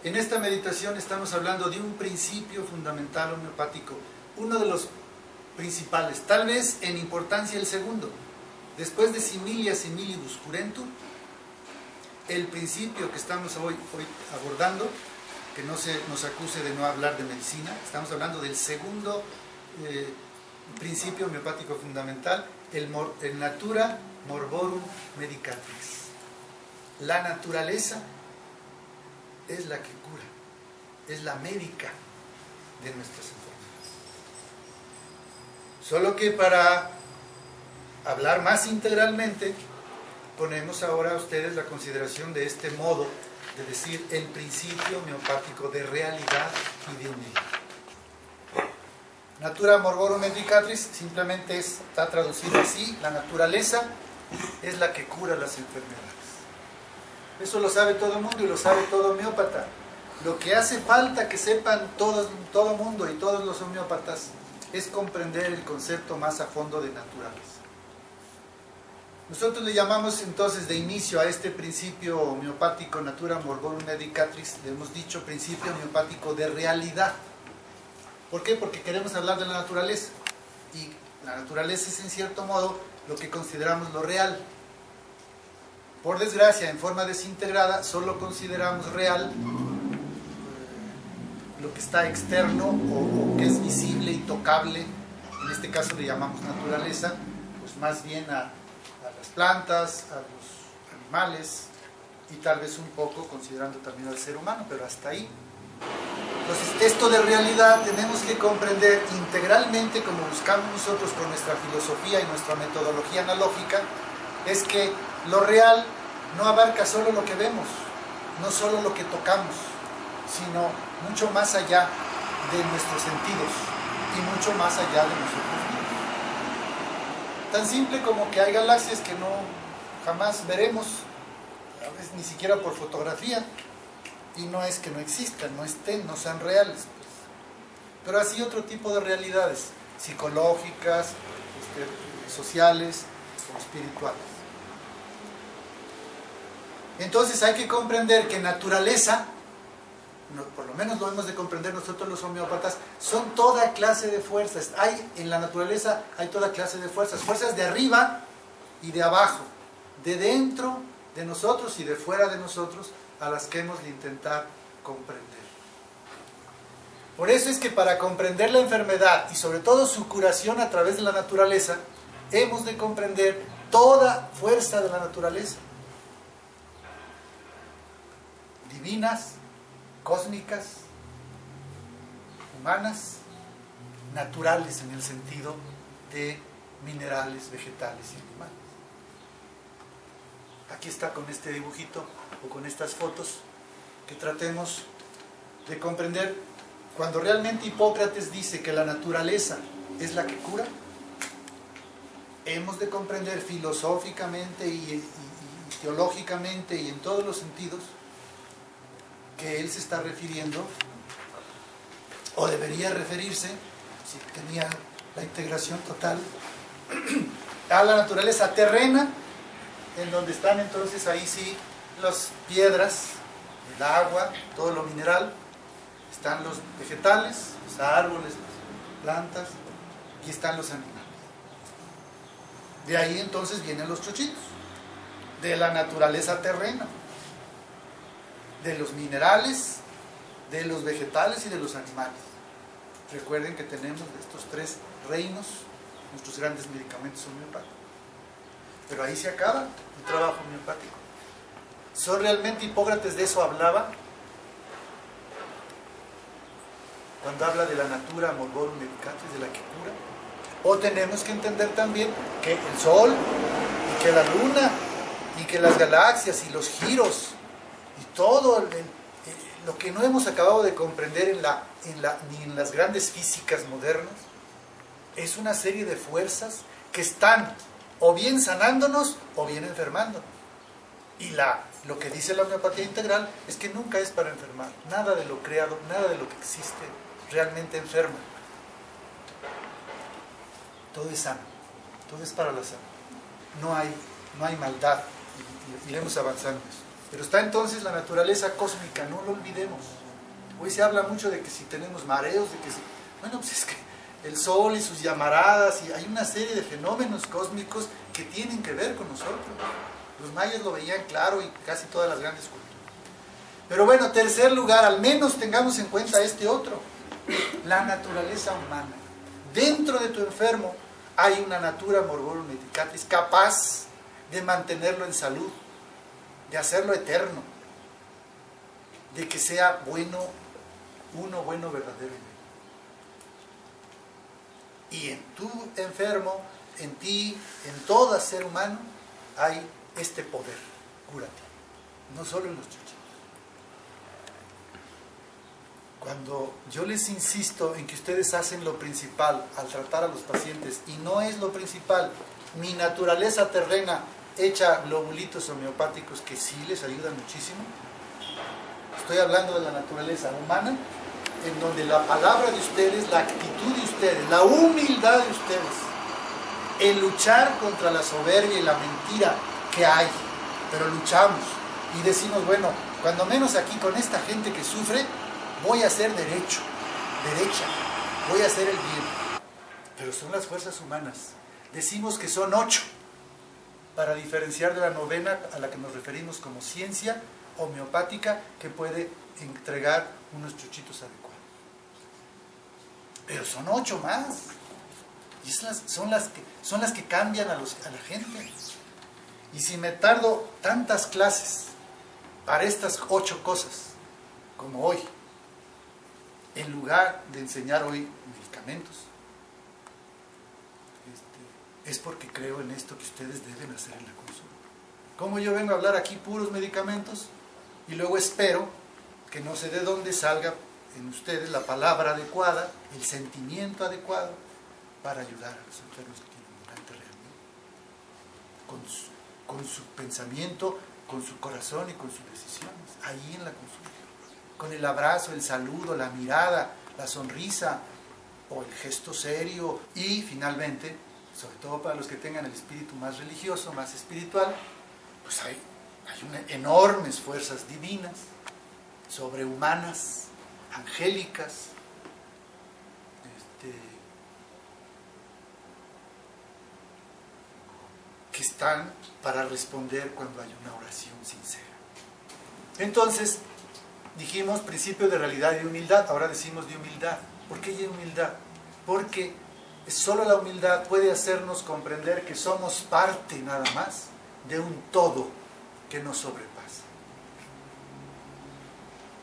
En esta meditación estamos hablando de un principio fundamental homeopático, uno de los principales, tal vez en importancia el segundo. Después de similia similibus curentur, el principio que estamos hoy abordando, que no se nos acuse de no hablar de medicina, estamos hablando del segundo principio homeopático fundamental, el natura morborum medicatrix. La naturaleza es la que cura, es la médica de nuestras enfermedades. Solo que para hablar más integralmente, ponemos ahora a ustedes la consideración de este modo de decir el principio homeopático de realidad y de unidad. Natura morborum medicatrix simplemente está traducido así: la naturaleza es la que cura las enfermedades. Eso lo sabe todo el mundo y lo sabe todo homeópata. Lo que hace falta que sepan todo el mundo y todos los homeópatas es comprender el concepto más a fondo de naturaleza. Nosotros le llamamos entonces de inicio a este principio homeopático natura morborum medicatrix, le hemos dicho principio homeopático de realidad. ¿Por qué? Porque queremos hablar de la naturaleza. Y la naturaleza es en cierto modo lo que consideramos lo real. Por desgracia, en forma desintegrada, solo consideramos real lo que está externo o que es visible y tocable. En este caso le llamamos naturaleza, pues más bien a las plantas, a los animales y tal vez un poco considerando también al ser humano, pero hasta ahí. Entonces, esto de realidad tenemos que comprender integralmente, como buscamos nosotros con nuestra filosofía y nuestra metodología analógica, es que lo real no abarca solo lo que vemos, no solo lo que tocamos, sino mucho más allá de nuestros sentidos y mucho más allá de nosotros mismos. Tan simple como que hay galaxias que no jamás veremos, a veces ni siquiera por fotografía, y no es que no existan, no estén, no sean reales, pues. Pero así otro tipo de realidades psicológicas, sociales o espirituales. Entonces hay que comprender que naturaleza, por lo menos lo hemos de comprender nosotros los homeópatas, son toda clase de fuerzas. En la naturaleza hay toda clase de fuerzas, fuerzas de arriba y de abajo, de dentro de nosotros y de fuera de nosotros, a las que hemos de intentar comprender. Por eso es que para comprender la enfermedad y sobre todo su curación a través de la naturaleza, hemos de comprender toda fuerza de la naturaleza. Divinas, cósmicas, humanas, naturales en el sentido de minerales, vegetales y animales. Aquí está con este dibujito o con estas fotos que tratemos de comprender. Cuando realmente Hipócrates dice que la naturaleza es la que cura, hemos de comprender filosóficamente y teológicamente y en todos los sentidos que él se está refiriendo, o debería referirse, si tenía la integración total, a la naturaleza terrena, en donde están entonces ahí sí las piedras, el agua, todo lo mineral, están los vegetales, los árboles, las plantas, y están los animales. De ahí entonces vienen los chochitos, de la naturaleza terrena, de los minerales, de los vegetales y de los animales. Recuerden que tenemos estos tres reinos, nuestros grandes medicamentos homeopáticos. Pero ahí se acaba el trabajo homeopático. ¿Son realmente Hipócrates de eso hablaba? Cuando habla de la natura morborum medicatrix, de la que cura. O tenemos que entender también que el Sol, y que la Luna, y que las galaxias, y los giros, y todo lo que no hemos acabado de comprender ni en las grandes físicas modernas, es una serie de fuerzas que están o bien sanándonos o bien enfermándonos. Y lo que dice la homeopatía integral es que nunca es para enfermar. Nada de lo creado, nada de lo que existe realmente enferma. Todo es sano, todo es para la salud. No hay maldad. Iremos avanzando. Pero está entonces la naturaleza cósmica, no lo olvidemos. Hoy se habla mucho de que si tenemos mareos, de que si... Bueno, pues es que el sol y sus llamaradas, y hay una serie de fenómenos cósmicos que tienen que ver con nosotros. Los mayas lo veían claro y casi todas las grandes culturas. Pero bueno, tercer lugar, al menos tengamos en cuenta este otro, la naturaleza humana. Dentro de tu enfermo hay una natura morborum medicatrix capaz de mantenerlo en salud, de hacerlo eterno, de que sea bueno, uno bueno verdaderamente. Y en tu enfermo, en ti, en todo ser humano, hay este poder curativo, no solo en los chuchitos. Cuando yo les insisto en que ustedes hacen lo principal al tratar a los pacientes, y no es lo principal, mi naturaleza terrena hecha globulitos homeopáticos que sí les ayudan muchísimo, estoy hablando de la naturaleza humana, en donde la palabra de ustedes, la actitud de ustedes, la humildad de ustedes, el luchar contra la soberbia y la mentira que hay, pero luchamos y decimos, bueno, cuando menos aquí con esta gente que sufre, voy a hacer derecha, voy a hacer el bien. Pero son las fuerzas humanas. Decimos que son 8, para diferenciar de la novena a la que nos referimos como ciencia homeopática, que puede entregar unos chuchitos adecuados. Pero son 8 más. Y son las que cambian a la gente. Y si me tardo tantas clases para estas 8 cosas, como hoy, en lugar de enseñar hoy medicamentos, es porque creo en esto que ustedes deben hacer en la consulta. Como yo vengo a hablar aquí puros medicamentos y luego espero que no sé de dónde salga en ustedes la palabra adecuada, el sentimiento adecuado para ayudar a los enfermos que tienen cáncer realmente, con su pensamiento, con su corazón y con sus decisiones, ahí en la consulta, con el abrazo, el saludo, la mirada, la sonrisa o el gesto serio. Y finalmente, sobre todo para los que tengan el espíritu más religioso, más espiritual, pues hay enormes fuerzas divinas, sobrehumanas, angélicas, que están para responder cuando hay una oración sincera. Entonces, dijimos principio de realidad y de humildad, ahora decimos de humildad. ¿Por qué de humildad? Porque solo la humildad puede hacernos comprender que somos parte nada más de un todo que nos sobrepasa.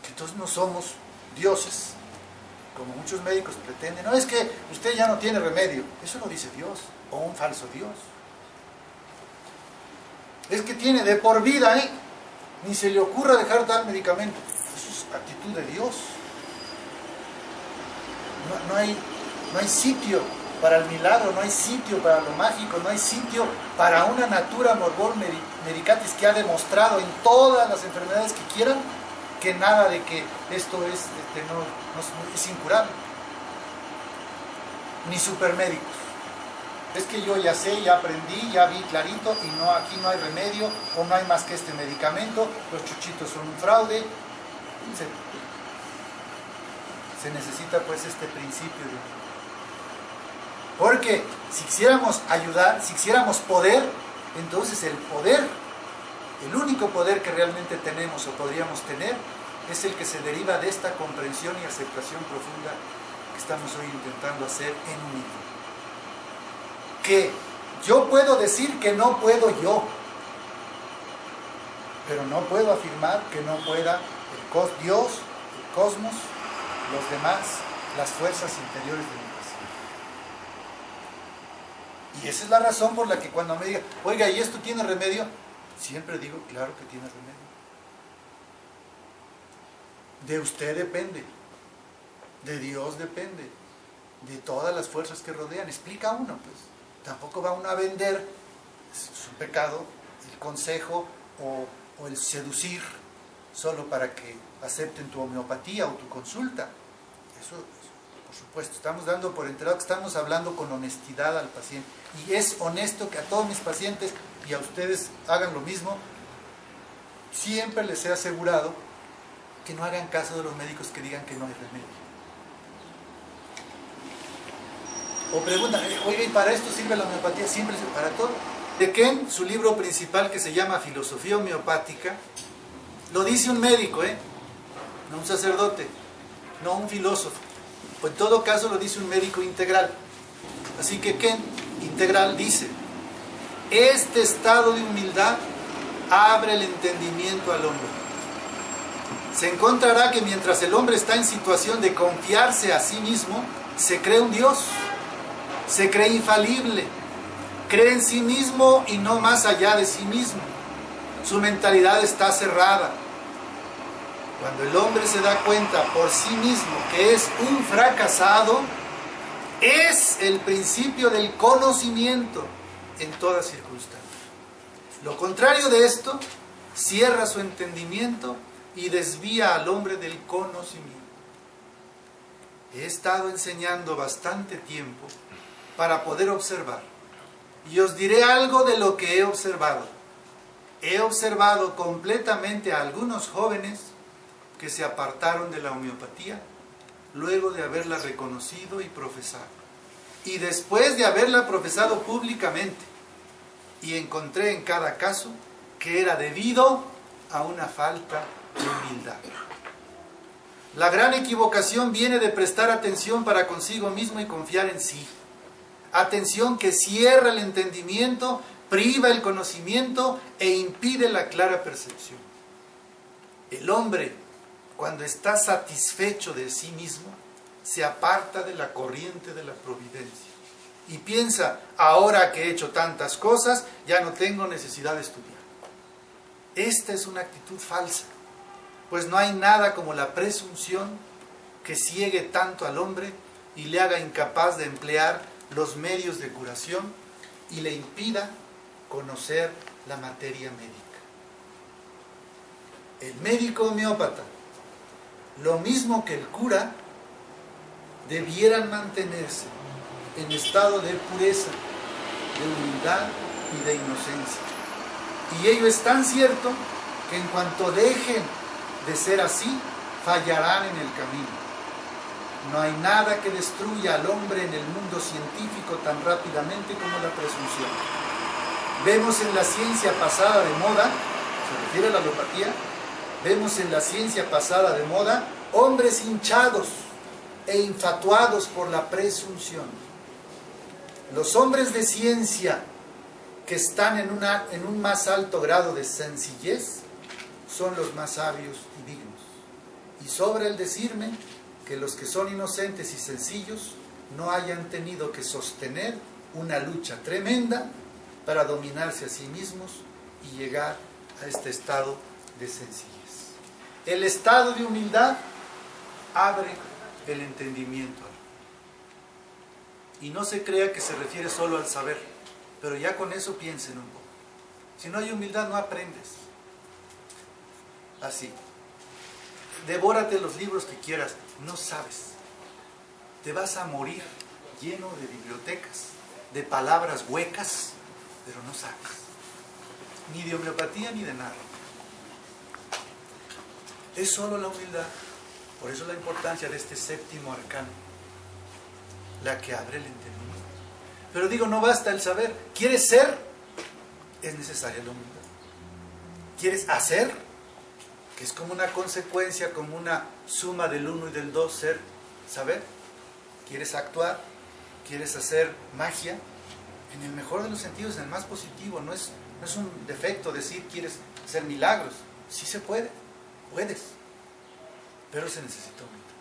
Que entonces no somos dioses, como muchos médicos pretenden. No, es que usted ya no tiene remedio. Eso lo dice Dios, o un falso Dios. Es que tiene de por vida, ni se le ocurra dejar tal medicamento. Eso es actitud de Dios. No hay sitio para el milagro, no hay sitio para lo mágico, no hay sitio para una natura morborum medicatrix que ha demostrado en todas las enfermedades que quieran que nada de que esto es incurable. Ni supermédicos. Es que yo ya sé, ya aprendí, ya vi clarito y no, aquí no hay remedio o no hay más que este medicamento, los chuchitos son un fraude. Se necesita pues este principio de humildad. Porque si quisiéramos ayudar, si quisiéramos poder, entonces el poder, el único poder que realmente tenemos o podríamos tener, es el que se deriva de esta comprensión y aceptación profunda que estamos hoy intentando hacer en humildad. Que yo puedo decir que no puedo yo, pero no puedo afirmar que no pueda Dios, el cosmos, los demás, las fuerzas interiores de mi paciente. Y esa es la razón por la que cuando me digan, oiga, ¿y esto tiene remedio? Siempre digo, claro que tiene remedio. De usted depende, de Dios depende, de todas las fuerzas que rodean. Explica uno, pues. Tampoco va uno a vender, es un pecado, el consejo o el seducir solo para que acepten tu homeopatía o tu consulta. Eso, por supuesto, estamos dando por enterado que estamos hablando con honestidad al paciente. Y es honesto que a todos mis pacientes y a ustedes hagan lo mismo. siempre les he asegurado que no hagan caso de los médicos que digan que no hay remedio. O preguntan, oiga, ¿y para esto sirve la homeopatía? Siempre sirve para todo. De Ken, su libro principal que se llama Filosofía Homeopática, lo dice un médico, no un sacerdote, no un filósofo. O en todo caso lo dice un médico integral. Así que Ken, integral, dice: este estado de humildad abre el entendimiento al hombre. Se encontrará que mientras el hombre está en situación de confiarse a sí mismo, se cree un Dios, se cree infalible, cree en sí mismo y no más allá de sí mismo. Su mentalidad está cerrada. Cuando el hombre se da cuenta por sí mismo que es un fracasado, es el principio del conocimiento en toda circunstancia. Lo contrario de esto, cierra su entendimiento y desvía al hombre del conocimiento. He estado enseñando bastante tiempo para poder observar. Y os diré algo de lo que he observado. He observado completamente a algunos jóvenes que se apartaron de la homeopatía luego de haberla reconocido y profesado. Y después de haberla profesado públicamente. Y encontré en cada caso que era debido a una falta de humildad. La gran equivocación viene de prestar atención para consigo mismo y confiar en sí. Atención que cierra el entendimiento, priva el conocimiento e impide la clara percepción. El hombre, cuando está satisfecho de sí mismo, se aparta de la corriente de la providencia y piensa: ahora que he hecho tantas cosas, ya no tengo necesidad de estudiar. Esta es una actitud falsa, pues no hay nada como la presunción que ciegue tanto al hombre y le haga incapaz de emplear los medios de curación y le impida conocer la materia médica. El médico homeópata, lo mismo que el cura, debieran mantenerse en estado de pureza, de humildad y de inocencia. Y ello es tan cierto que en cuanto dejen de ser así, fallarán en el camino. No hay nada que destruya al hombre en el mundo científico tan rápidamente como la presunción. Vemos en la ciencia pasada de moda, se refiere a la homeopatía, vemos en la ciencia pasada de moda hombres hinchados e infatuados por la presunción. Los hombres de ciencia que están en un más alto grado de sencillez son los más sabios y dignos. Y sobra el decirme que los que son inocentes y sencillos no hayan tenido que sostener una lucha tremenda para dominarse a sí mismos y llegar a este estado de sencillez. El estado de humildad abre el entendimiento. Y no se crea que se refiere solo al saber, pero ya con eso piensen un poco. Si no hay humildad, no aprendes. Así. Devórate los libros que quieras, no sabes. Te vas a morir lleno de bibliotecas, de palabras huecas, pero no sabes. Ni de homeopatía ni de nada. Es solo la humildad. Por eso la importancia de este séptimo arcano, la que abre el entendimiento. Pero digo, no basta el saber. ¿Quieres ser? Es necesaria la humildad. ¿Quieres hacer? Que es como una consecuencia, como una suma del 1 y del 2, ser, saber. ¿Quieres actuar? ¿Quieres hacer magia? En el mejor de los sentidos, en el más positivo. No es un defecto decir quieres hacer milagros. Sí se puede, puedes. Pero se necesita humildad.